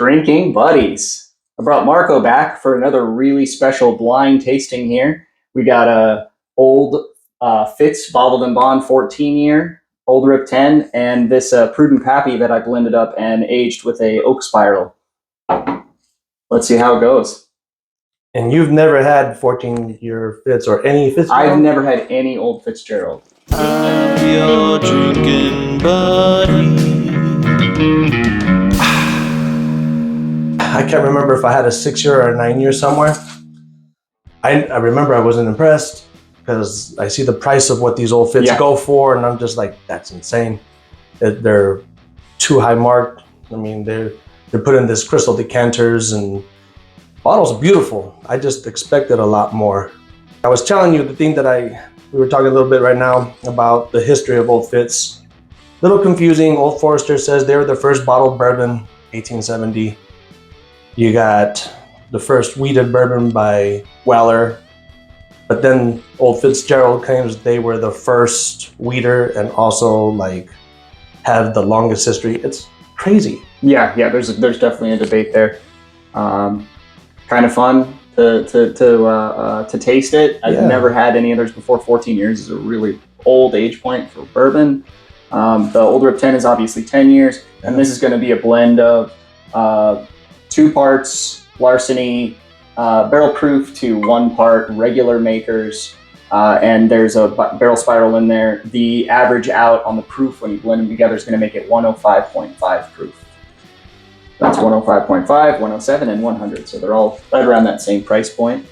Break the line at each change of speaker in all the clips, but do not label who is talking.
Drinking buddies. I brought Marco back for another really special blind tasting here. We got a old Fitz bottled and bond 14-year, old Rip 10, and this Prudent Pappy that I blended up and aged with a oak spiral. Let's see how it goes.
And you've never had 14-year Fitz or any Fitzgerald?
I've never had any old Fitzgerald.
I'm your drinking buddy.
I can't remember if I had a 6-year or a 9-year somewhere. I remember I wasn't impressed because I see the price of what these old Fitz go for, and I'm just like, that's insane. They're too high marked. I mean, they're put in this crystal decanters, and bottle's beautiful. I just expected a lot more. I was telling you the thing that we were talking a little bit right now about the history of Old Fitz. A little confusing. Old Forester says they were the first bottled bourbon, 1870. You got the first wheated bourbon by Weller, but then Old Fitzgerald claims they were the first wheater and also like have the longest history. It's crazy.
Yeah. There's definitely a debate there. Kind of fun to taste it. I've never had any others before. 14 years is a really old age point for bourbon. The old Rip 10 is obviously 10 years, and this is going to be a blend of 2 parts larceny, barrel proof to 1 part regular makers, and there's a barrel spiral in there. The average out on the proof when you blend them together is going to make it 105.5 proof. That's 105.5, 107, and 100. So they're all right around that same price point.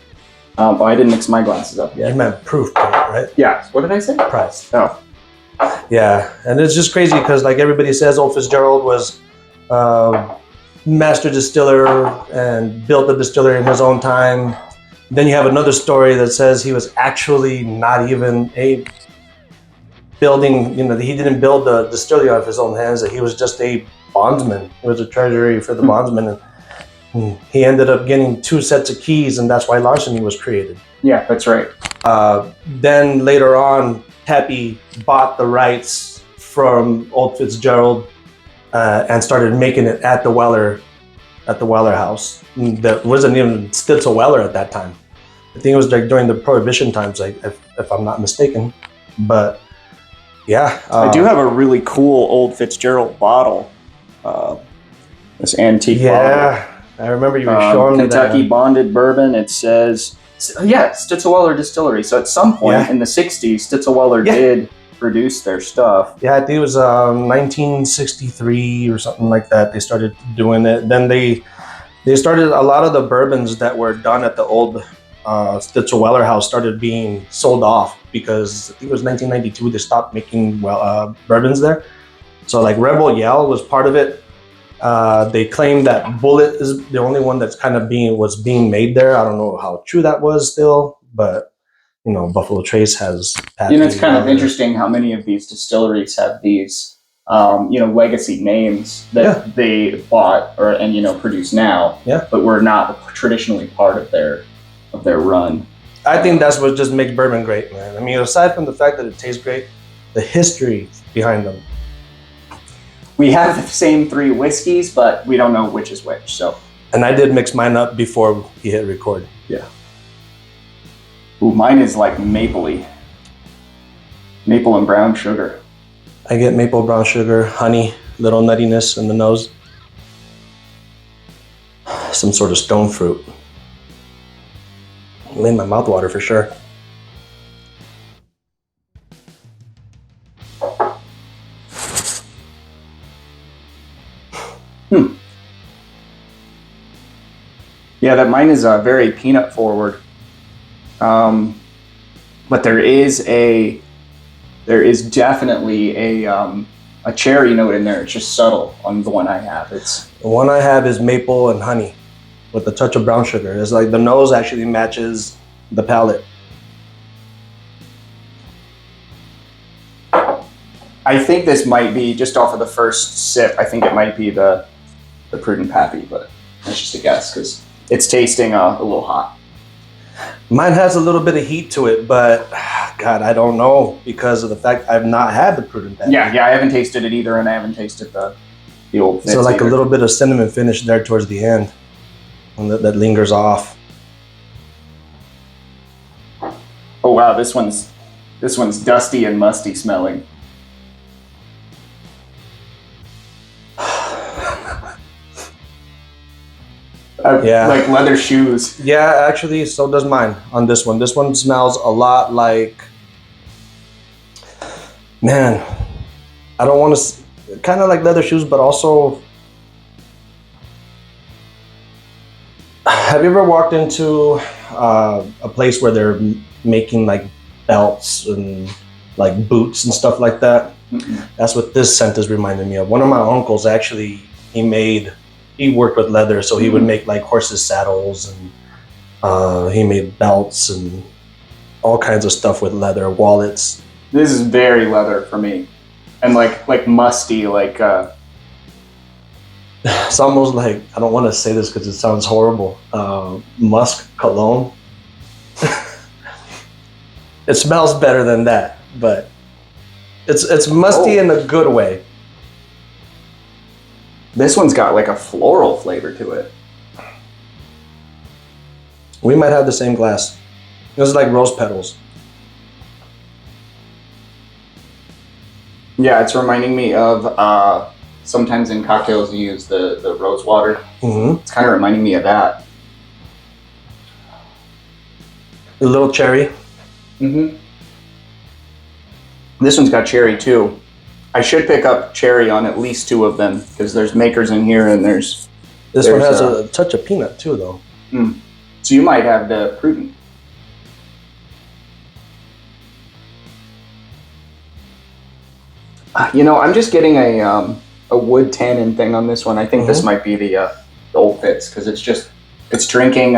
But I didn't mix my glasses up yet.
You meant proof, right?
Yeah. What did I say?
Price.
Oh.
Yeah, and it's just crazy because like everybody says, Old Fitzgerald was master distiller and built the distillery in his own time. Then you have another story that says he was actually not even a building, he didn't build the distillery out of his own hands, that he was just a bondsman. He was a treasury for the bondsman, and he ended up getting 2 sets of keys, and that's why larceny was created.
Yeah, that's right.
Then later on, Pappy bought the rights from Old Fitzgerald and started making it at the Weller house. That wasn't even Stitzel Weller at that time. I think it was like during the Prohibition times, like if I'm not mistaken. But yeah,
I do have a really cool old Fitzgerald bottle. This antique bottle.
Yeah, I remember you were showing me that.
Kentucky bonded bourbon. It says, Stitzel Weller Distillery. So at some point in the 60s, Stitzel Weller did produce their stuff.
Yeah, I think it was 1963 or something like that. They started doing it. Then they started a lot of the bourbons that were done at the old Stitzel Weller house started being sold off because I think it was 1992 they stopped making bourbons there. So like Rebel Yell was part of it. They claim that Bullet is the only one that's kind of was being made there. I don't know how true that was still, but Buffalo Trace has.
It's kind of interesting how many of these distilleries have these, legacy names that they bought and produce now, but were not traditionally part of their run.
I think that's what just makes bourbon great, man. I mean, aside from the fact that it tastes great, the history behind them.
We have the same 3 whiskeys, but we don't know which is which. So.
And I did mix mine up before he hit record.
Yeah. Ooh, mine is like mapley. Maple and brown sugar.
I get maple, brown sugar, honey, little nuttiness in the nose. Some sort of stone fruit. Made my mouth water for sure.
Yeah, that mine is very peanut forward. But there is definitely a cherry note in there. It's just subtle on the one I have.
The one I have is maple and honey with a touch of brown sugar. It's like the nose actually matches the palate.
I think this might be, just off of the first sip, I think it might be the Prudent Pappy, but that's just a guess because it's tasting a little hot.
Mine has a little bit of heat to it, but God, I don't know because of the fact I've not had the Prudent Pappy.
Yeah, I haven't tasted it either, and I haven't tasted The old Fitz
So like
either.
a little bit of cinnamon finish there towards the end, and that lingers off.
Oh wow, this one's dusty and musty smelling.
Yeah.
Like leather shoes.
Yeah, actually, so does mine on this one. This one smells a lot like, man, I don't want to, kind of like leather shoes, but also, have you ever walked into a place where they're making like belts and like boots and stuff like that?
Mm-mm.
That's what this scent is reminding me of. One of my uncles actually, he worked with leather, so he would make like horses saddles, and he made belts and all kinds of stuff with leather, wallets.
This is very leather for me, and like musty, like
It's almost like, I don't want to say this because it sounds horrible, musk cologne. It smells better than that, but it's musty in a good way.
this one's got like a floral flavor to it.
We might have the same glass. It was like rose petals.
Yeah, it's reminding me of sometimes in cocktails you use the rose water.
Mm-hmm.
It's kind of reminding me of that.
A little cherry.
Mm-hmm. This one's got cherry too. I should pick up cherry on at least 2 of them because there's makers in here and
This one
There's,
has a touch of peanut too, though.
so you might have the Prudent. You know, I'm just getting a wood tannin thing on this one. I think this might be the old Fitz because it's drinking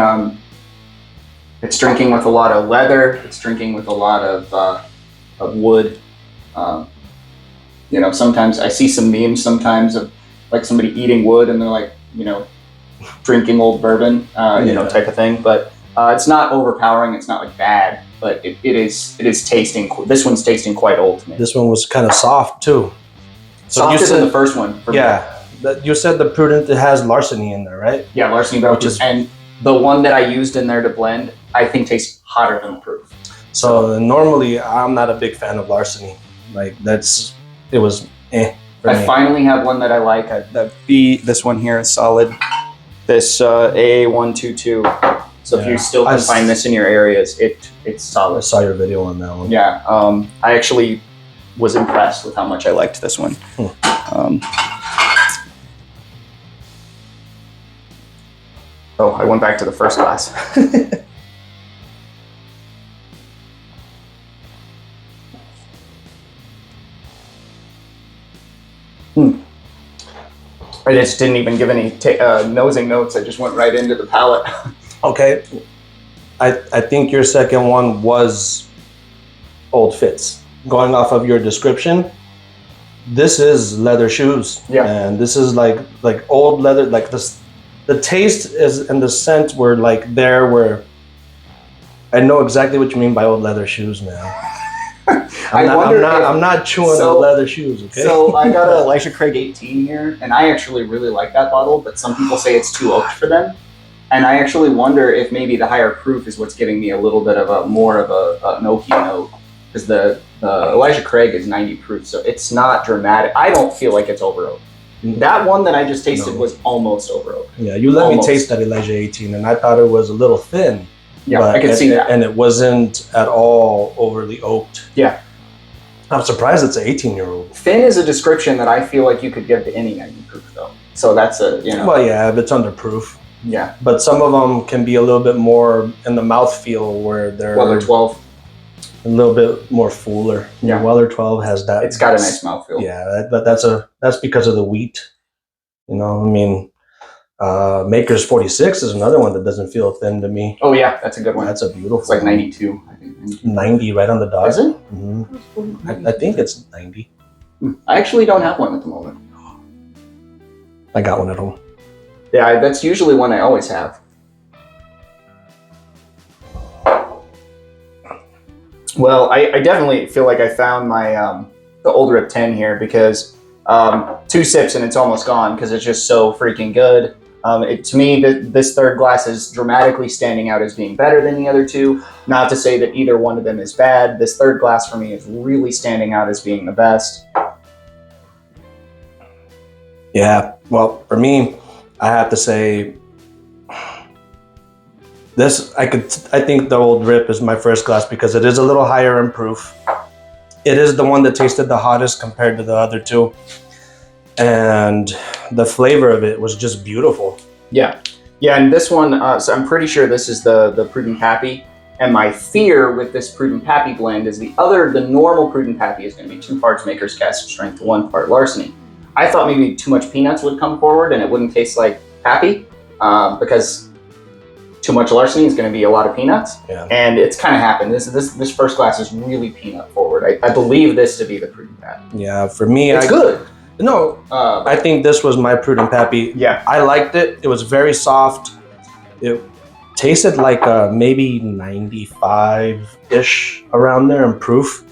with a lot of leather. It's drinking with a lot of wood. You know, sometimes I see some memes sometimes of like somebody eating wood and they're like, you know, drinking old bourbon, you know, type of thing. But it's not overpowering. It's not like bad, but it is tasting. This one's tasting quite old to me.
This one was kind of soft too. So
Softer
you said
than the first one. For me.
you said the Prudent, it has larceny in there, right?
Yeah, larceny belches. And the one that I used in there to blend, I think tastes hotter than the proof.
So normally I'm not a big fan of larceny. Like it was for
I
me.
finally have one that I like. This one here is solid. This A122. So if you still can find this in your areas, it's
I
solid.
saw your video on that one.
Yeah, I actually was impressed with how much I liked this one. Oh, I went back to the first glass. I just didn't even give any nosing notes. I just went right into the palate.
Okay. I think your second one was Old Fitz. Going off of your description, this is leather shoes.
Yeah.
And this is like old leather, like this. The taste is and the scent were like there where I know exactly what you mean by old leather shoes, man. I'm not chewing the leather shoes, okay?
So I got a Elijah Craig 18 here, and I actually really like that bottle, but some people say it's too oaked for them. And I actually wonder if maybe the higher proof is what's giving me a little bit of an oaky note. Because the Elijah Craig is 90 proof, so it's not dramatic. I don't feel like it's over oaked. That one that I just tasted was almost over oaked.
Yeah, you let me taste that Elijah 18, and I thought it was a little thin.
Yeah, I could see that.
And it wasn't at all overly oaked.
Yeah.
I'm surprised it's an 18-year-old.
Thin is a description that I feel like you could give to any 90 proof, though. So that's
Well, yeah, if it's under proof.
Yeah.
But some of them can be a little bit more in the mouthfeel where they're
Weller 12.
a little bit more fuller.
Yeah.
Weller 12 has that.
It's got a nice mouthfeel.
Yeah, but that's because of the wheat. You know, I mean, Maker's 46 is another one that doesn't feel thin to me.
Oh yeah, that's a good one.
That's a beautiful.
It's like 92, I think.
90 right on the dot.
Is it?
Mm-hmm. I think it's 90.
I actually don't have one at the moment.
I got one at home.
Yeah, that's usually one I always have. Well, I definitely feel like I found my the Old Rip 10 here because 2 sips and it's almost gone because it's just so freaking good. To me, this third glass is dramatically standing out as being better than the other 2. Not to say that either one of them is bad. This third glass for me is really standing out as being the best.
Yeah, well, for me, I have to say this. I think the Old Rip is my first glass because it is a little higher in proof. It is the one that tasted the hottest compared to the other 2. And the flavor of it was just beautiful.
Yeah, and this one, so I'm pretty sure this is the Prudent Pappy. And my fear with this Prudent Pappy blend is the normal Prudent Pappy is going to be 2 parts Maker's Cask Strength to 1 part Larceny. I thought maybe too much peanuts would come forward and it wouldn't taste like Pappy because too much Larceny is going to be a lot of peanuts.
Yeah.
And it's kind of happened. This first glass is really peanut forward. I believe this to be the Prudent Pappy.
Yeah, for me,
It's good.
No, I think this was my Prudent Pappy.
Yeah.
I liked it. It was very soft. It tasted like maybe 95-ish around there in proof.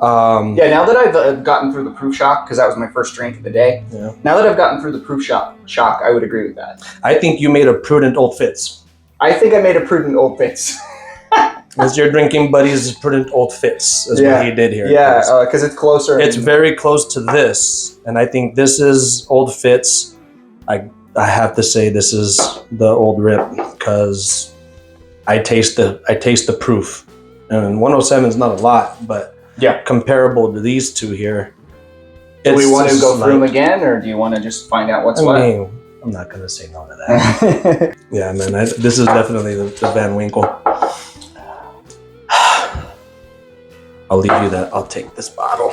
Yeah, now that I've gotten through the proof shock, because that was my first drink of the day.
Yeah.
Now that I've gotten through the proof shock, I would agree with that.
I think you made a Prudent Old Fitz.
I think I made a Prudent Old Fitz.
As your drinking buddy's Prudent Old Fitz is what he did here.
Yeah, because it's closer.
It's very close to this, and I think this is Old Fitz. I have to say this is the Old Rip because I taste the proof, and 107 is not a lot, but
yeah,
comparable to these 2 here.
Do we want to go through them again, or do you want to just find out what's what?
I'm not gonna say no to that. Yeah, man, this is definitely the Van Winkle. I'll leave you that. I'll take this bottle.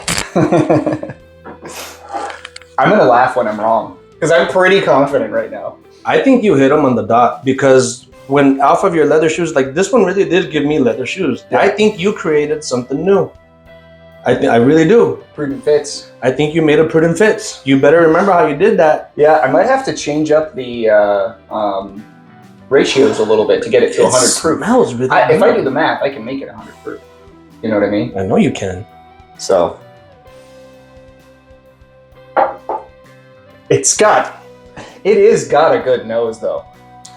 I'm gonna laugh when I'm wrong because I'm pretty confident right now.
I think you hit them on the dot because when off of your leather shoes, like this one really did give me leather shoes. Yeah. I think you created something new. I really do.
Prudent Fitz.
I think you made a Prudent Fitz. You better remember how you did that.
Yeah, I might have to change up the ratios a little bit to get it to 100 proof.
Smells really
good. If I do the math, I can make it 100 proof. You know what I mean?
I know you can.
So it is got a good nose though.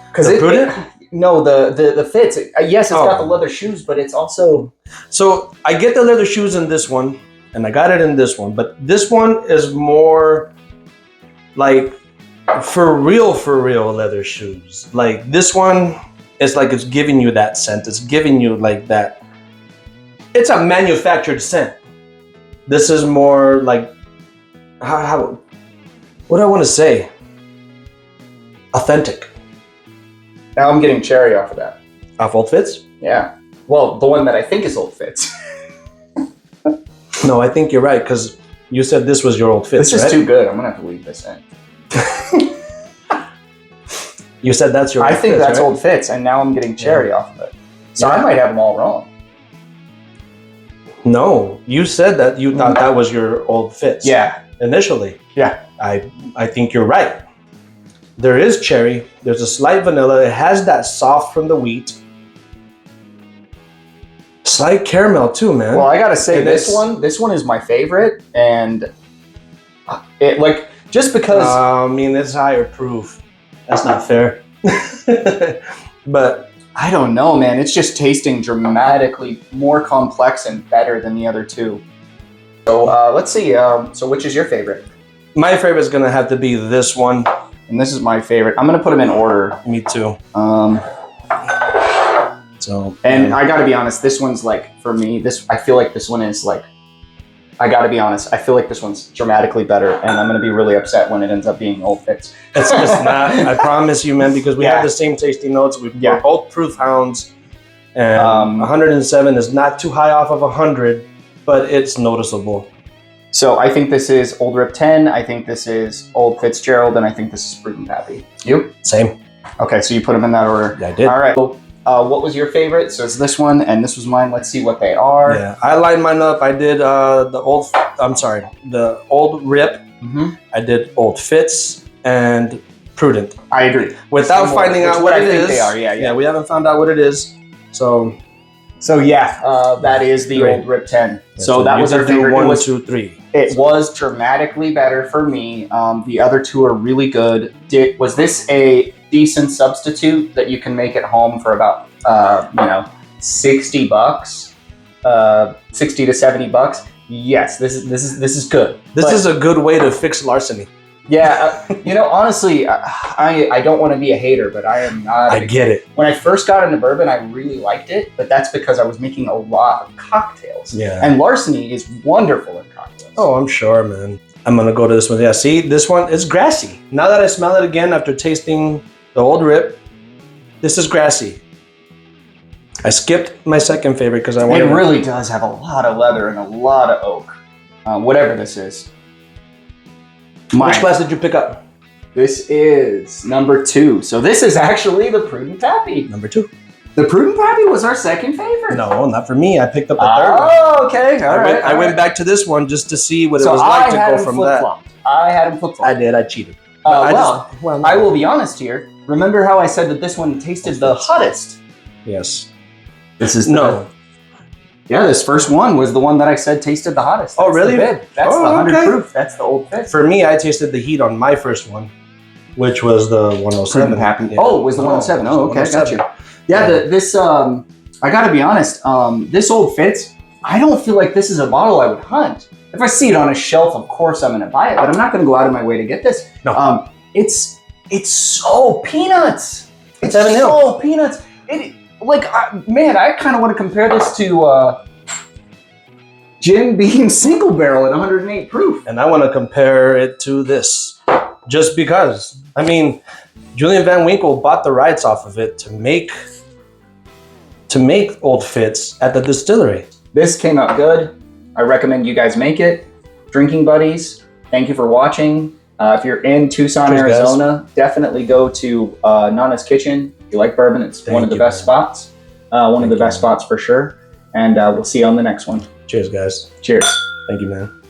Because the Fitz. Yes, it's got the leather shoes, but it's also.
So I get the leather shoes in this one, and I got it in this one, but this one is more like for real leather shoes. Like this one is like it's giving you that scent. It's giving you like that. It's a manufactured scent. This is more like how what do I want to say? Authentic.
Now I'm getting cherry off of that.
Off Old Fitz?
Yeah. Well, the one that I think is Old Fitz.
No, I think you're right because you said this was your Old Fitz.
This is too good. I'm gonna have to leave this in.
You said that's your Old
Fitz, I think that's
right?
Old Fitz, and now I'm getting cherry off of it. So I might have them all wrong.
No, you said that you thought that was your Old Fitz.
Yeah.
Initially.
Yeah.
I think you're right. There is cherry. There's a slight vanilla. It has that soft from the wheat. Slight caramel too, man.
Well, I gotta say this one is my favorite, and it like just because.
I mean, it's higher proof. That's not fair. But
I don't know, man. It's just tasting dramatically more complex and better than the other 2. So let's see. So which is your favorite?
My favorite is gonna have to be this one.
And this is my favorite. I'm gonna put them in order.
Me too.
And I gotta be honest, this one's like, for me, I feel like this one is like, I gotta be honest, I feel like this one's dramatically better, and I'm gonna be really upset when it ends up being Old Fitz.
It's just not, I promise you, man, because we have the same tasting notes. We're both proof hounds, and 107 is not too high off of 100, but it's noticeable.
So I think this is Old Rip 10, I think this is Old Fitzgerald, and I think this is Prudent Pappy. You?
Same.
Okay, so you put them in that order.
Yeah, I did.
All right. So, what was your favorite? So it's this one, and this was mine. Let's see what they are.
Yeah, I lined mine up. I did the Old Rip. Mm-hmm. I did Old Fitz and Prudent.
I agree.
Without finding out what it is.
They are. Yeah.
We haven't found out what it is. So
So yeah, that is the
Great.
old Rip 10.
Yeah,
so that
you
was our
did do
favorite.
1, 2, 3.
It was dramatically better for me. The other two are really good. Was this a decent substitute that you can make at home for about $60, 60 to $70? Yes, this is good.
This is a good way to fix larceny.
Yeah, honestly, I don't want to be a hater, but I am not.
I get it.
When I first got into bourbon, I really liked it, but that's because I was making a lot of cocktails.
Yeah.
And larceny is wonderful in cocktails.
Oh, I'm sure, man. I'm gonna go to this one. Yeah, see, this one is grassy. Now that I smell it again after tasting the old Rip, this is grassy. I skipped my second favorite because I wanted.
It really does have a lot of leather and a lot of oak. Whatever this is.
Which glass did you pick up?
This is number 2. So this is actually the Prudent Pappy.
Number 2.
The Prudent Pappy was our second favorite.
No, not for me. I picked up the third one.
Oh, okay.
I went back to this one just to see what it was like to go from that.
I had him flip-flopped.
I did. I cheated.
I will be honest here. Remember how I said that this one tasted the hottest?
Yes.
This is
no.
Yeah, this first one was the one that I said tasted the hottest.
Oh, really?
That's the 100 proof. That's the old Fitz.
For me, I tasted the heat on my first one, which was the 107.
Happy. Yeah. Oh, it was the 107. Oh, okay, got you. Yeah, I gotta be honest, this old Fitz, I don't feel like this is a bottle I would hunt. If I see it on a shelf, of course I'm gonna buy it, but I'm not gonna go out of my way to get this.
No.
It's so peanuts. It's
7 Hill.
so peanuts. I kind of want to compare this to Jim Beam Single Barrel at 108 proof.
And I want to compare it to this, just because. I mean, Julian Van Winkle bought the rights off of it to make Old Fitz at the distillery.
This came out good. I recommend you guys make it. Drinking buddies, thank you for watching. If you're in Tucson,
Cheers,
Arizona, definitely go to Nana's Kitchen. If you like bourbon, it's one of the best spots. One of the best spots for sure. And we'll see you on the next one.
Cheers, guys.
Cheers.
Thank you, man.